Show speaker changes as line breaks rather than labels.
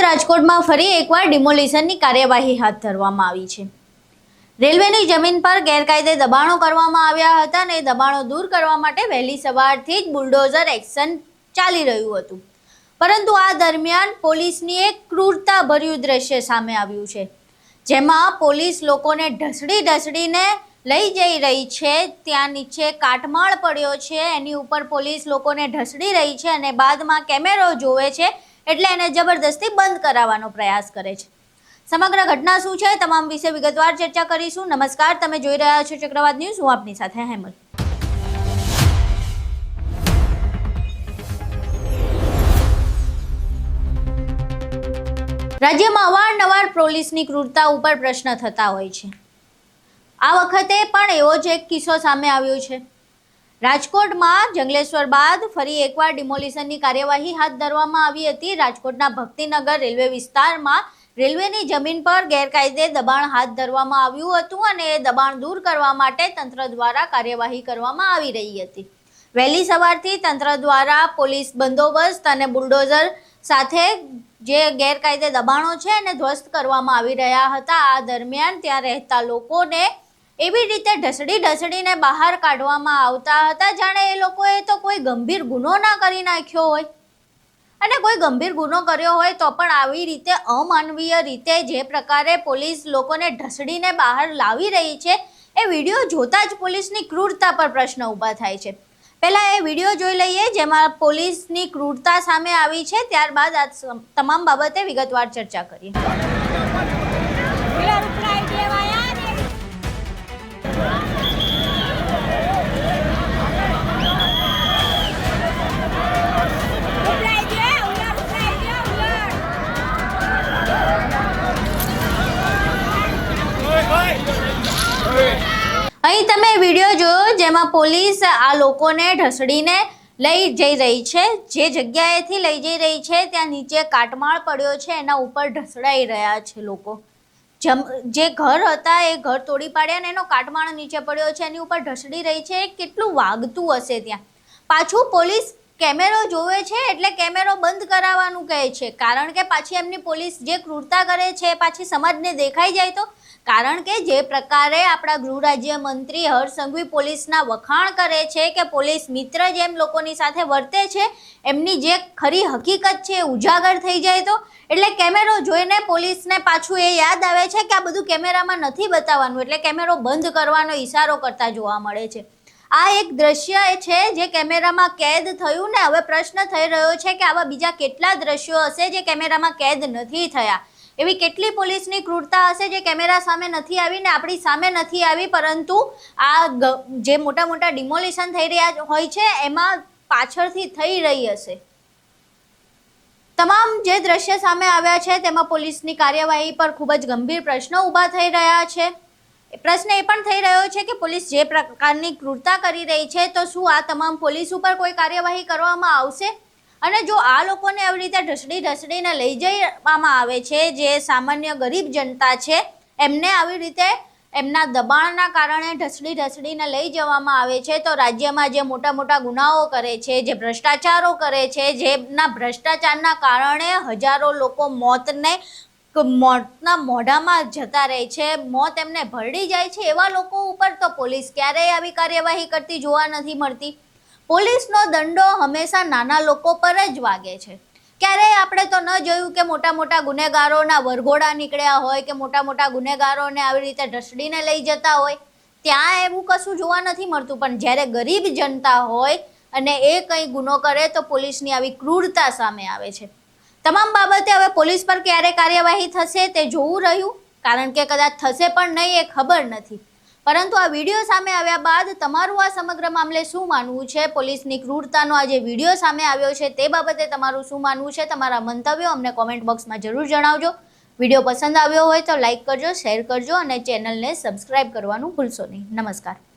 રાજકોટમાં ફરી એકવાર ડિમોલિશનની કાર્યવાહી હાથ ધરવામાં આવી છે। રેલવેની જમીન પર ગેરકાયદે દબાણો કરવામાં આવ્યા હતા અને દબાણો દૂર કરવા માટે વહેલી સવારથી જ બુલડોઝર એક્શન ચાલી રહ્યું હતું, પરંતુ આ દરમિયાન પોલીસની એક ક્રૂરતાભર્યું દ્રશ્ય સામે આવ્યું છે, જેમાં પોલીસ લોકોને ઢસડીને લઈ જઈ રહી છે। ત્યાં નીચે કાટમાળ પડ્યો છે, એની ઉપર પોલીસ લોકોને ઢસડી રહી છે અને બાદમાં કેમેરો જોવે છે એટલે એને જબરદસ્તી બંધ કરાવવાનો પ્રયાસ કરે છે। સમગ્ર ઘટના શું છે તમામ વિશે વિગતવાર ચર્ચા કરીશું। નમસ્કાર, તમે જોઈ રહ્યા છો ચક્રવાત ન્યૂઝ, હું આપની સાથે હેમલ। રાજ્યમાં અવારનવાર પોલીસની ક્રૂરતા ઉપર પ્રશ્ન થતા હોય છે। આ વખતે પણ એવો જ એક કિસ્સો સામે આવ્યો છે। રાજકોટમાં જંગલેશ્વર બાદ ફરી એકવાર ડિમોલિશનની કાર્યવાહી હાથ ધરવામાં આવી હતી। રાજકોટના ભક્તિનગર રેલવે વિસ્તારમાં રેલવેની જમીન પર ગેરકાયદે દબાણ હાથ ધરવામાં આવ્યું હતું અને એ દબાણ દૂર કરવા માટે તંત્ર દ્વારા કાર્યવાહી કરવામાં આવી રહી હતી। વહેલી સવારથી તંત્ર દ્વારા પોલીસ બંદોબસ્ત અને બુલડોઝર સાથે જે ગેરકાયદે દબાણો છે એને ધ્વસ્ત કરવામાં આવી રહ્યા હતા। આ દરમિયાન ત્યાં રહેતા લોકોને એવી રીતે ઢસડીને બહાર કાઢવામાં આવતા હતા જાણે એ લોકોએ તો કોઈ ગંભીર ગુનો ના કરી નાખ્યો હોય, અને કોઈ ગંભીર ગુનો કર્યો હોય તો પણ આવી રીતે અમાનવીય રીતે જે પ્રકારે પોલીસ લોકોને ઢસડીને બહાર લાવી રહી છે, એ વિડીયો જોતા જ પોલીસની ક્રૂરતા પર પ્રશ્ન ઊભા થાય છે। પહેલા એ વિડીયો જોઈ લઈએ જેમાં પોલીસની ક્રૂરતા સામે આવી છે, ત્યારબાદ આ તમામ બાબતે વિગતવાર ચર્ચા કરીએ। અહીં તમે વિડીયો જોયો જેમાં પોલીસ આ લોકોને ઢસડીને લઈ જઈ રહી છે। જે જગ્યાએથી લઈ જઈ રહી છે ત્યાં નીચે કાટમાળ પડ્યો છે, એના ઉપર ઢસડાઈ રહ્યા છે લોકો। જે ઘર હતા એ ઘર તોડી પાડ્યા ને એનો કાટમાળ નીચે પડ્યો છે, એની ઉપર ઢસડી રહી છે। કેટલું વાગતું હશે ત્યાં। પાછું પોલીસ કેમેરો જોવે છે એટલે કેમેરો બંધ કરાવવાનું કહે છે, કારણ કે પાછી એમની પોલીસ જે ક્રૂરતા કરે છે પાછી સમાજને દેખાઈ જાય તો। કારણ કે જે પ્રકારે આપણા ગૃહ રાજ્ય મંત્રી હર્ષ સંઘવી પોલીસના વખાણ કરે છે કે પોલીસ મિત્ર જેમ લોકોની સાથે વર્તે છે, એમની જે ખરી હકીકત છે ઉજાગર થઈ જાય તો એટલે કેમેરો જોઈને પોલીસને પાછું એ યાદ આવે છે કે આ બધું કેમેરામાં નથી બતાવવાનું, એટલે કેમેરો બંધ કરવાનો ઈશારો કરતા જોવા મળે છે। આ એક દ્રશ્ય છે જે કેમેરામાં કેદ થયું ને હવે પ્રશ્ન થઈ રહ્યો છે કે આવા બીજા કેટલા દ્રશ્યો હશે જે કેમેરામાં કેદ નથી થયા। એવી કેટલી પોલીસની ક્રૂરતા હશે જે કેમેરા સામે નથી આવી ને આપણી સામે નથી આવી, પરંતુ આ જે મોટા મોટા ડિમોલિશન થઈ રહ્યા હોય છે એમાં પાછળથી થઈ રહી હશે। તમામ જે દ્રશ્ય સામે આવ્યા છે તેમાં પોલીસની કાર્યવાહી પર ખૂબ જ ગંભીર પ્રશ્નો ઊભા થઈ રહ્યા છે। પ્રશ્ન એ પણ થઈ રહ્યો છે કે પોલીસ જે પ્રકારની ક્રૂરતા કરી રહી છે તો શું આ તમામ પોલીસ ઉપર કોઈ કાર્યવાહી કરવામાં આવશે? અને જો આ લોકોને આવી રીતે ઢસડીને લઈ જવામાં આવે છે, જે સામાન્ય ગરીબ જનતા છે એમને આવી રીતે એમના દબાણના કારણે ઢસડીને લઈ જવામાં આવે છે, તો રાજ્યમાં જે મોટા મોટા ગુનાઓ કરે છે, જે ભ્રષ્ટાચારો કરે છે, જેના ભ્રષ્ટાચારના કારણે હજારો લોકો મોતના મોઢામાં જતા રહે છે, મોત એમને ભરડી જાય છે, એવા લોકો ઉપર તો પોલીસ ક્યારેય આવી કાર્યવાહી કરતી જોવા નથી મળતી। પોલીસનો દંડો હંમેશા નાના લોકો પર જ વાગે છે। ક્યારેય આપણે તો ન જોયું કે મોટા મોટા ગુનેગારોના વરઘોડા નીકળ્યા હોય કે મોટા મોટા ગુનેગારોને આવી રીતે ઢસડીને લઈ જતા હોય, ત્યાં એવું કશું જોવા નથી મળતું। પણ જ્યારે ગરીબ જનતા હોય અને એ કંઈ ગુનો કરે તો પોલીસની આવી ક્રૂરતા સામે આવે છે। તમામ બાબતે હવે પોલીસ પર ક્યારે કાર્યવાહી થશે તે જોવું રહ્યું, કારણ કે કદાચ થશે પણ નહીં એ ખબર નથી। પરંતુ આ વિડીયો સામે આવ્યા બાદ તમારું આ સમગ્ર મામલે શું માનવું છે? પોલીસની ક્રૂરતાનો આ જે વિડીયો સામે આવ્યો છે તે બાબતે તમારું શું માનવું છે? તમારા મંતવ્યો અમને કોમેન્ટ બોક્સમાં જરૂર જણાવજો। વિડીયો પસંદ આવ્યો હોય તો લાઈક કરજો, શેર કરજો અને ચેનલને સબસ્ક્રાઈબ કરવાનું ભૂલશો નહીં। નમસ્કાર।